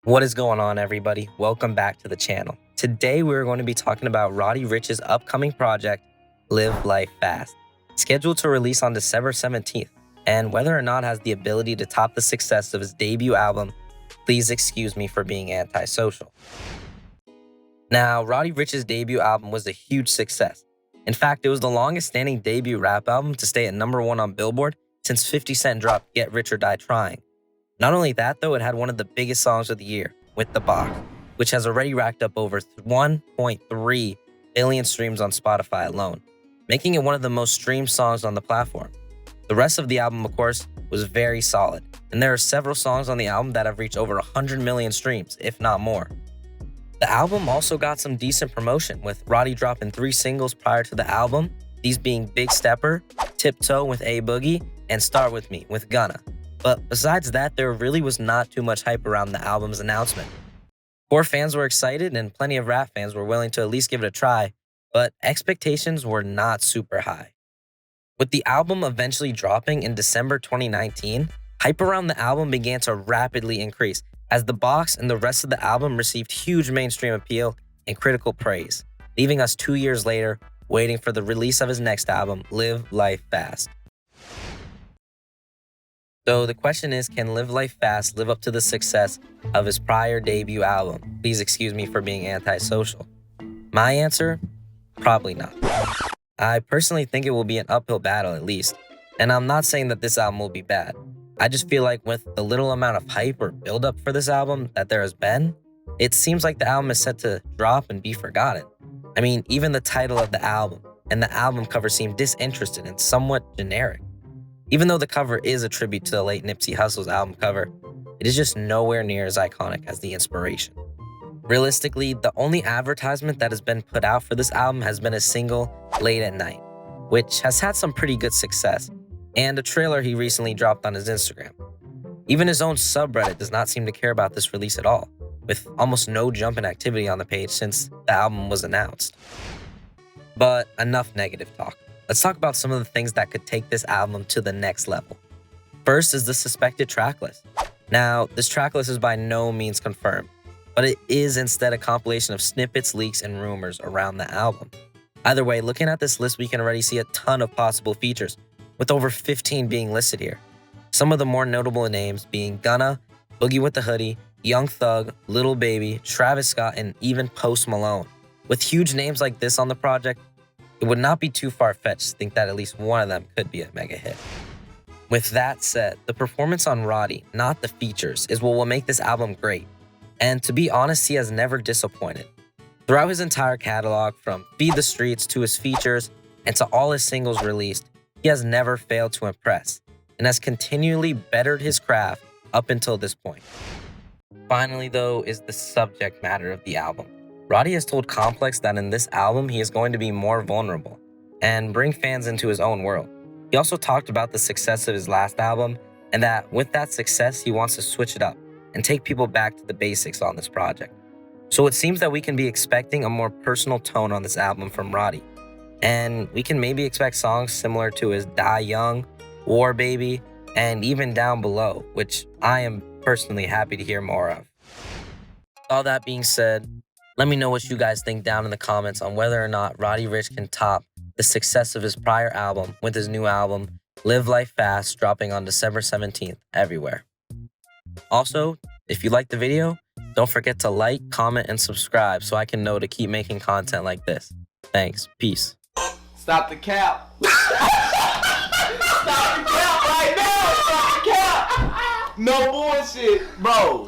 What is going on, everybody? Welcome back to the channel. Today, we're going to be talking about Roddy Ricch's upcoming project, Live Life Fast, scheduled to release on December 17th, and whether or not it has the ability to top the success of his debut album, Please Excuse Me for Being Antisocial. Now, Roddy Ricch's debut album was a huge success. In fact, it was the longest-standing debut rap album to stay at #1 on Billboard since 50 Cent dropped Get Rich or Die Trying. Not only that, though, it had one of the biggest songs of the year, With the Box, which has already racked up over 1.3 billion streams on Spotify alone, making it one of the most streamed songs on the platform. The rest of the album, of course, was very solid, and there are several songs on the album that have reached over 100 million streams, if not more. The album also got some decent promotion, with Roddy dropping 3 singles prior to the album, these being Big Stepper, Tiptoe with A Boogie, and Start With Me with Gunna. But besides that, there really was not too much hype around the album's announcement. Core fans were excited and plenty of rap fans were willing to at least give it a try, but expectations were not super high. With the album eventually dropping in December 2019, hype around the album began to rapidly increase as the box and the rest of the album received huge mainstream appeal and critical praise, leaving us 2 years later waiting for the release of his next album, Live Life Fast. So the question is, can Live Life Fast live up to the success of his prior debut album, Please Excuse Me for Being Antisocial? My answer? Probably not. I personally think it will be an uphill battle at least, and I'm not saying that this album will be bad. I just feel like with the little amount of hype or build-up for this album that there has been, it seems like the album is set to drop and be forgotten. I mean, even the title of the album and the album cover seem disinterested and somewhat generic. Even though the cover is a tribute to the late Nipsey Hussle's album cover, it is just nowhere near as iconic as the inspiration. Realistically, the only advertisement that has been put out for this album has been a single, Late at Night, which has had some pretty good success, and a trailer he recently dropped on his Instagram. Even his own subreddit does not seem to care about this release at all, with almost no jump in activity on the page since the album was announced. But enough negative talk. Let's talk about some of the things that could take this album to the next level. First is the suspected tracklist. Now, this tracklist is by no means confirmed, but it is instead a compilation of snippets, leaks, and rumors around the album. Either way, looking at this list, we can already see a ton of possible features, with over 15 being listed here. Some of the more notable names being Gunna, Boogie with the Hoodie, Young Thug, Lil Baby, Travis Scott, and even Post Malone. With huge names like this on the project, it would not be too far-fetched to think that at least one of them could be a mega hit. With that said, the performance on Roddy, not the features, is what will make this album great. And to be honest, he has never disappointed. Throughout his entire catalog, from Feed the Streets to his features and to all his singles released, he has never failed to impress and has continually bettered his craft up until this point. Finally, though, is the subject matter of the album. Roddy has told Complex that in this album, he is going to be more vulnerable and bring fans into his own world. He also talked about the success of his last album and that with that success, he wants to switch it up and take people back to the basics on this project. So it seems that we can be expecting a more personal tone on this album from Roddy. And we can maybe expect songs similar to his Die Young, War Baby, and even Down Below, which I am personally happy to hear more of. All that being said, let me know what you guys think down in the comments on whether or not Roddy Ricch can top the success of his prior album with his new album, Live Life Fast, dropping on December 17th everywhere. Also, if you liked the video, don't forget to like, comment, and subscribe so I can know to keep making content like this. Thanks. Peace. Stop the cap. Stop the cap right now. Stop the cap. No bullshit, bro.